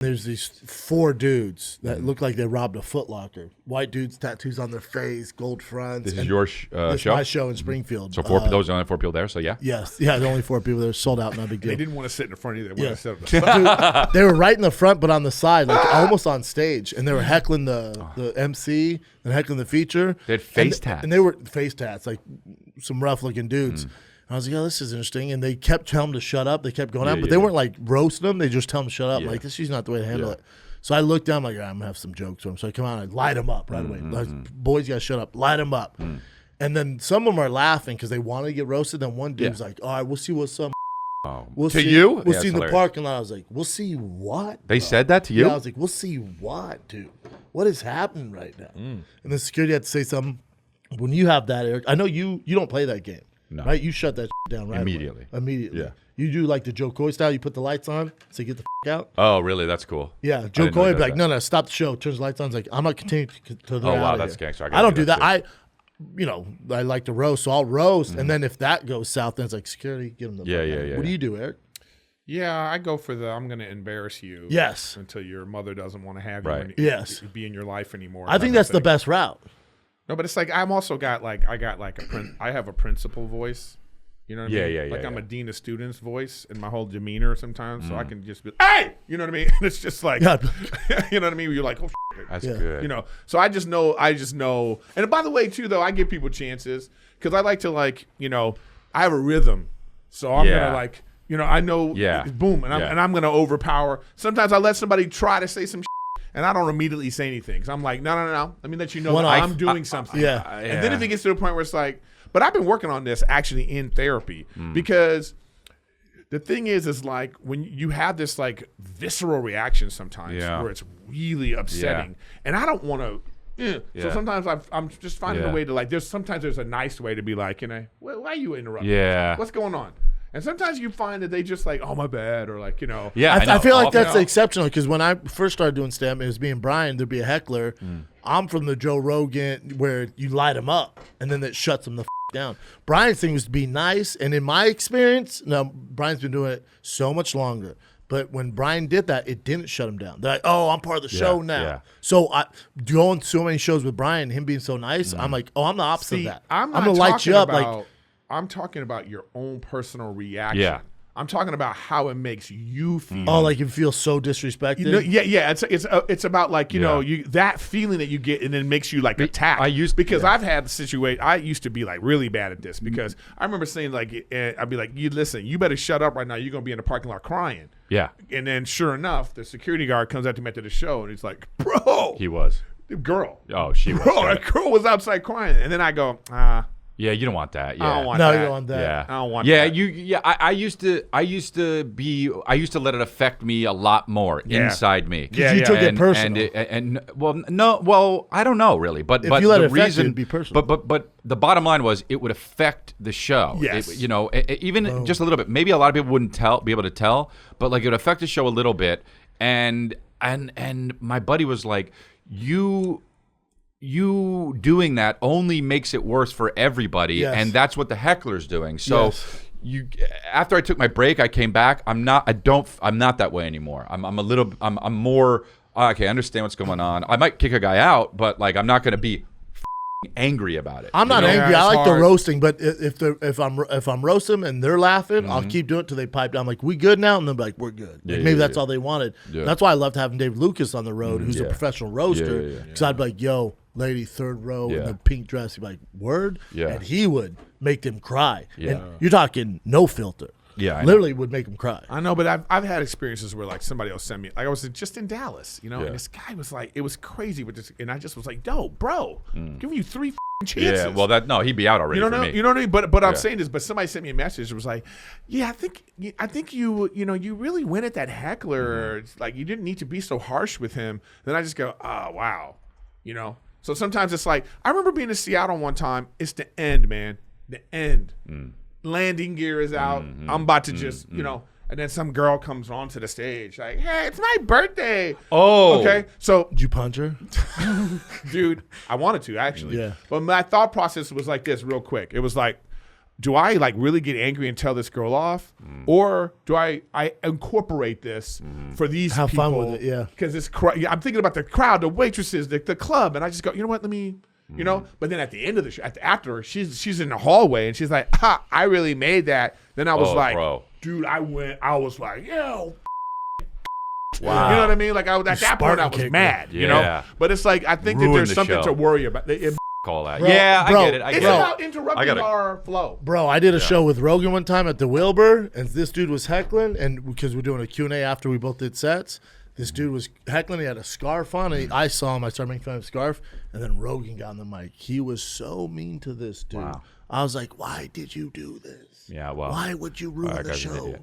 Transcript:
There's these 4 dudes that look like they robbed a Foot Locker. White dudes, tattoos on their face, gold fronts. This is your show? show? My show in Springfield. So those are only 4 people there, so yeah? Yes. Yeah, the only 4 people there. Sold out, not a big deal. They didn't want to sit in the front either. They wanted to sit on the side. Dude, they were right in the front, but on the side, like almost on stage. And they were heckling the MC and heckling the feature. They had face tats. And they were face tats, like some rough-looking dudes. I was like, oh, this is interesting. And they kept telling him to shut up. They kept going out, but they weren't like roasting them. They just tell him to shut up. Like, this is not the way to handle it. So I looked down, like, I'm going to have some jokes for him. So I come out and I light him up right away. Like, boys, you got to shut up. Light him up. And then some of them are laughing because they want to get roasted. Then one dude's like, all right, we'll see what's up. We'll see you? We'll see in the parking lot. I was like, we'll see what? They said that to you? Yeah, I was like, we'll see what, dude? What is happening right now? And the security had to say something. When you have that, Eric, I know you don't play that game. No. Right? You shut that down right Immediately. away. Immediately. Yeah. You do like the Joe Coy style. You put the lights on, so you get the out. Oh, really? That's cool. Yeah. Joe Coy would be like, no, stop the show. Turns the lights on. It's like, I'm not continuing to the Oh, wow, that's gangster. I don't do that. I like to roast, so I'll roast. And then if that goes south, then it's like, security, get them the Yeah. What do you do, Eric? Yeah, I go for I'm going to embarrass you. Yes. Until your mother doesn't want to have Right. you be in your life anymore. I think that's the best route. No, but it's like I have a principal voice. You know what I mean? Yeah. Like I'm a dean of students voice in my whole demeanor sometimes, so I can just be, hey, you know what I mean? And it's just like, you know what I mean? You're like, oh, shit. That's good. You know, so I just know. And by the way, too, though, I give people chances because I like to I have a rhythm, so I'm gonna I know, boom, and I'm gonna overpower. Sometimes I let somebody try to say some. And I don't immediately say anything. Because I'm like, no. Let me let you know that I'm doing something. And then if it gets to the point where it's like, but I've been working on this actually in therapy. Because the thing is like when you have this like visceral reaction sometimes where it's really upsetting. And I don't want to. So sometimes I'm just finding a way to like, sometimes there's a nice way to be like, why are you interrupting? Yeah. What's going on? And sometimes you find that they just like, oh, my bad, or like, Yeah, I feel like that's exceptional because when I first started doing stand-up, it was me and Brian. There'd be a heckler. I'm from the Joe Rogan where you light him up, and then that shuts him the down. Brian's thing was to be nice, and in my experience, now Brian's been doing it so much longer. But when Brian did that, it didn't shut him down. They're like, oh, I'm part of the show now. Yeah. So I going so many shows with Brian, him being so nice, I'm like, oh, I'm the opposite of that. I'm going to light you up. I'm talking about your own personal reaction. Yeah. I'm talking about how it makes you feel. Oh, like you feel so disrespected? It's about like, you that feeling that you get and then makes you like attack. I've had the situation. I used to be like really bad at this because I remember saying like, I'd be like, you better shut up right now. You're going to be in the parking lot crying. Yeah. And then sure enough, the security guard comes out to me after the show and he's like, bro. He was. Girl. Oh, she was. Bro, that girl was outside crying. And then I go, yeah, you don't want that. Yeah. I don't want that. You don't want that. Yeah. I don't want that. I used to let it affect me a lot more inside me. Yeah, you took it personal. Well, I don't know really, but if you let the it affect reason, you, it'd be personal. But the bottom line was it would affect the show. Yes. Even just a little bit. Maybe a lot of people wouldn't be able to tell, but like it would affect the show a little bit. And my buddy was like, you doing that only makes it worse for everybody, and that's what the heckler's doing. So after I took my break, I came back. I'm not that way anymore. I'm more okay. I understand what's going on. I might kick a guy out, but like I'm not going to be angry about it. I'm not angry. I like the roasting, but if I'm roasting and they're laughing, I'll keep doing it till they pipe down. I'm like, we good now? And they're like, we're good. Maybe that's all they wanted. Yeah. That's why I loved having Dave Lucas on the road, who's a professional roaster. Because I'd be like, yo, lady, third row in the pink dress. He'd be like, word? Yeah. And he would make them cry. Yeah. And you're talking no filter. Yeah, literally would make them cry. I know, but I've had experiences where like somebody else sent me, like I was just in Dallas, and this guy was like, it was crazy with this, and I just was like, no, bro, giving you 3 chances. Yeah, well, he'd be out already. You know what I mean? But I'm saying this, but somebody sent me a message. It was like, yeah, I think you really went at that heckler. It's like you didn't need to be so harsh with him. Then I just go, oh wow, So sometimes it's like I remember being in Seattle one time. It's the end, man. The end. Landing gear is out. I'm about to just, and then some girl comes onto the stage like, hey, it's my birthday. Oh. Okay. So did you punch her? Dude, I wanted to actually. Yeah. But my thought process was like this real quick. It was like, do I like really get angry and tell this girl off, or do I incorporate this for these Have people? fun with it, yeah. Because I'm thinking about the crowd, the waitresses, the club, and I just go, you know what? Let me, you know. But then at the end of the show, after she's in the hallway and she's like, "Ha, I really made that." Then I was like, bro. "Dude, I was like, yo." Wow. You know what I mean? Like at that point, I was mad. You know. But it's like I think that there's something to worry about. Call that. Bro, yeah, I get it. It's about interrupting our flow. Bro, I did a show with Rogan one time at the Wilbur, and this dude was heckling, and because we're doing a Q&A after we both did sets, this dude was heckling. He had a scarf on. And I saw him. I started making fun of his scarf, and then Rogan got on the mic. He was so mean to this dude. Wow. I was like, why did you do this? Yeah, well. Why would you ruin the show?